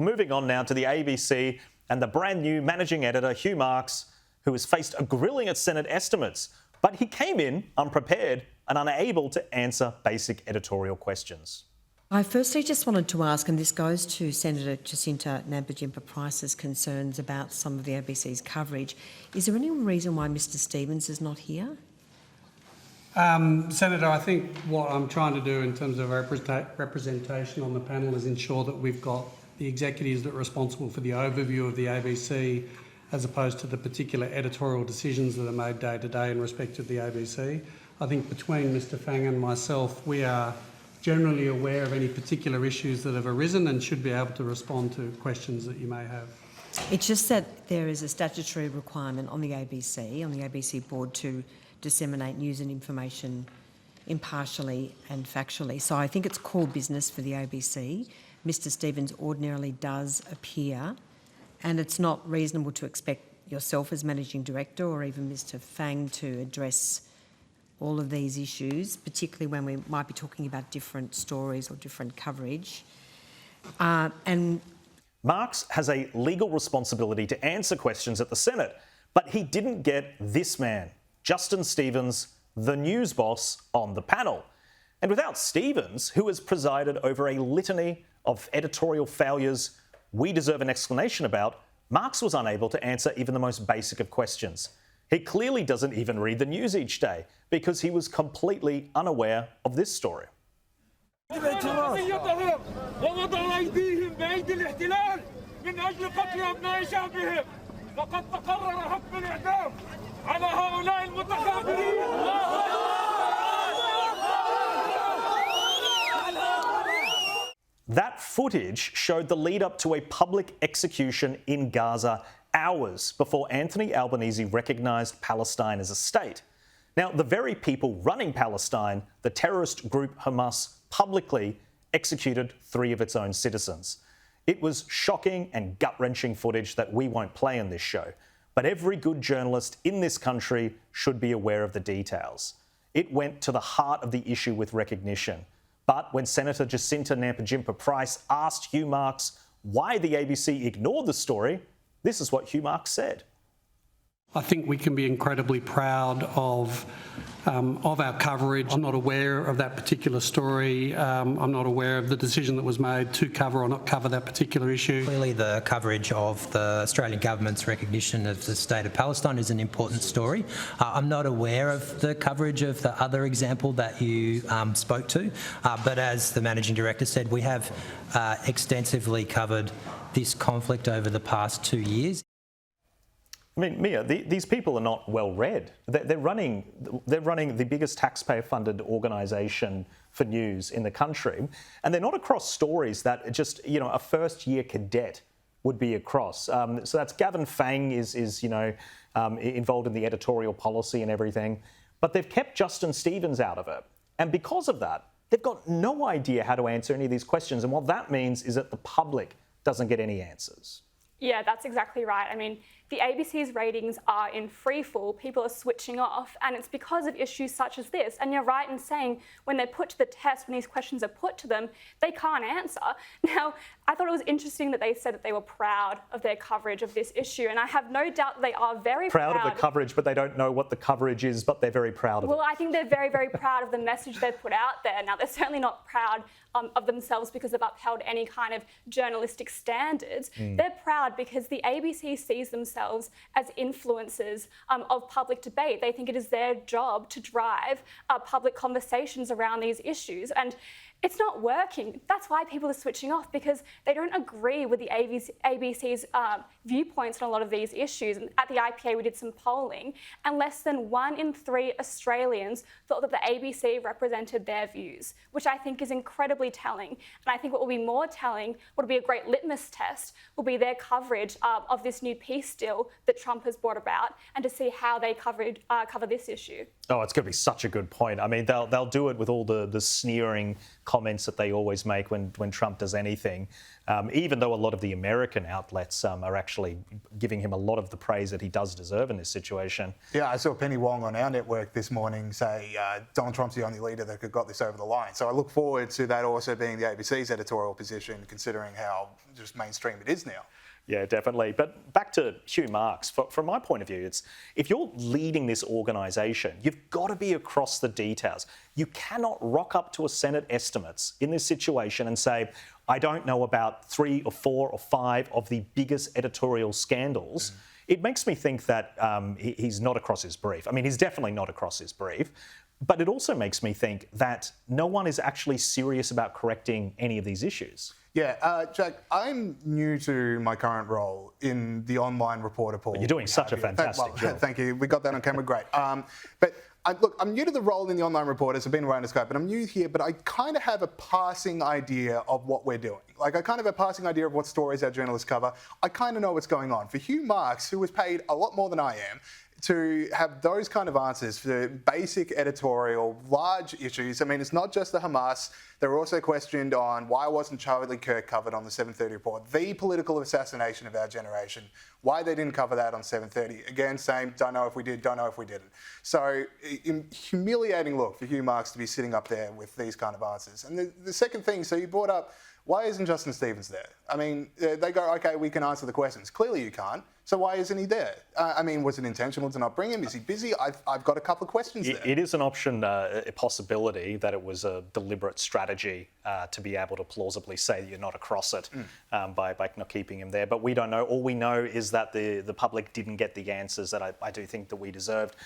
Moving on now to the ABC and the brand new managing editor, Hugh Marks, who has faced a grilling at Senate estimates. But he came in unprepared and unable to answer basic editorial questions. I firstly just wanted to ask, and this goes to Senator Jacinta Nampijinpa-Price's concerns about some of the ABC's coverage. Is there any reason why Mr Stephens is not here? Senator, I think what I'm trying to do in terms of representation on the panel is ensure that we've got the executives that are responsible for the overview of the ABC as opposed to the particular editorial decisions that are made day to day in respect of the ABC. I think between Mr Fang and myself, we are generally aware of any particular issues that have arisen and should be able to respond to questions that you may have. It's just that there is a statutory requirement on the ABC board to disseminate news and information impartially and factually. So I think it's core business for the ABC. Mr Stephens ordinarily does appear, and it's not reasonable to expect yourself as Managing Director or even Mr Fang to address all of these issues, particularly when we might be talking about different stories or different coverage. And Marks has a legal responsibility to answer questions at the Senate, but he didn't get this man, Justin Stephens, the news boss, on the panel. And without Stephens, who has presided over a litany of editorial failures we deserve an explanation about, Marks was unable to answer even the most basic of questions. He clearly doesn't even read the news each day because he was completely unaware of this story. That footage showed the lead up to a public execution in Gaza hours before Anthony Albanese recognised Palestine as a state. Now, the very people running Palestine, the terrorist group Hamas, publicly executed 3 of its own citizens. It was shocking and gut-wrenching footage that we won't play in this show, but every good journalist in this country should be aware of the details. It went to the heart of the issue with recognition. But when Senator Jacinta Nampijinpa-Price asked Hugh Marks why the ABC ignored the story, this is what Hugh Marks said. I think we can be incredibly proud of our coverage. I'm not aware of that particular story. I'm not aware of the decision that was made to cover or not cover that particular issue. Clearly the coverage of the Australian government's recognition of the state of Palestine is an important story. I'm not aware of the coverage of the other example that you spoke to, but as the Managing Director said, we have extensively covered this conflict over the past 2 years. I mean, Mia, these people are not well read. They're running the biggest taxpayer-funded organisation for news in the country, and they're not across stories that just a first-year cadet would be across. So that's Gavin Fang is involved in the editorial policy and everything, but they've kept Justin Stephens out of it, and because of that, they've got no idea how to answer any of these questions. And what that means is that the public doesn't get any answers. Yeah, that's exactly right. I mean, the ABC's ratings are in free fall. People are switching off, and it's because of issues such as this. And you're right in saying when they're put to the test, when these questions are put to them, they can't answer. Now, I thought it was interesting that they said that they were proud of their coverage of this issue, and I have no doubt that they are very proud of the coverage, but they don't know what the coverage is, but they're very proud of it. Well, I think they're very, very proud of the message they've put out there. Now, they're certainly not proud of themselves because they've upheld any kind of journalistic standards. They're proud because the ABC sees themselves as influencers of public debate. They think it is their job to drive public conversations around these issues. And it's not working. That's why people are switching off, because they don't agree with the ABC's viewpoints on a lot of these issues. And at the IPA, we did some polling, and less than 1 in 3 Australians thought that the ABC represented their views, which I think is incredibly telling. And I think what will be more telling, what will be a great litmus test, will be their coverage of this new peace deal that Trump has brought about, and to see how they cover this issue. Oh, it's going to be such a good point. I mean, they'll do it with all the sneering comments that they always make when Trump does anything. even though a lot of the American outlets are actually giving him a lot of the praise that he does deserve in this situation. Yeah, I saw Penny Wong on our network this morning say Donald Trump's the only leader that could got this over the line. So I look forward to that also being the ABC's editorial position, considering how just mainstream it is now. Yeah, definitely. But back to Hugh Marks, from my point of view, it's if you're leading this organisation, you've got to be across the details. You cannot rock up to a Senate estimates in this situation and say, I don't know about 3 or 4 or 5 of the biggest editorial scandals. It makes me think that he's not across his brief. I mean, he's definitely not across his brief. But it also makes me think that no one is actually serious about correcting any of these issues. Yeah, Jack, I'm new to my current role in the online reporter pool. But you're doing such a fantastic job. Thank you. We got that on camera, great. But look, I'm new to the role in the online reporters. I've been around the scope, but I'm new here, but I kind of have a passing idea of what we're doing. Like, I kind of have a passing idea of what stories our journalists cover. I kind of know what's going on. For Hugh Marks, who was paid a lot more than I am, to have those kind of answers for basic editorial, large issues. I mean, it's not just the Hamas. They were also questioned on why wasn't Charlie Kirk covered on the 7:30 report, the political assassination of our generation, why they didn't cover that on 7:30. Again, same, don't know if we did, don't know if we didn't. So, humiliating look for Hugh Marks to be sitting up there with these kind of answers. And the second thing, so you brought up, why isn't Justin Stevens there? I mean, they go, okay, we can answer the questions. Clearly you can't. So why isn't he there? I mean, was it intentional to not bring him? Is he busy? I've got a couple of questions there. It is an option, a possibility that it was a deliberate strategy to be able to plausibly say that you're not across it by not keeping him there. But we don't know. All we know is that the public didn't get the answers that I do think that we deserved.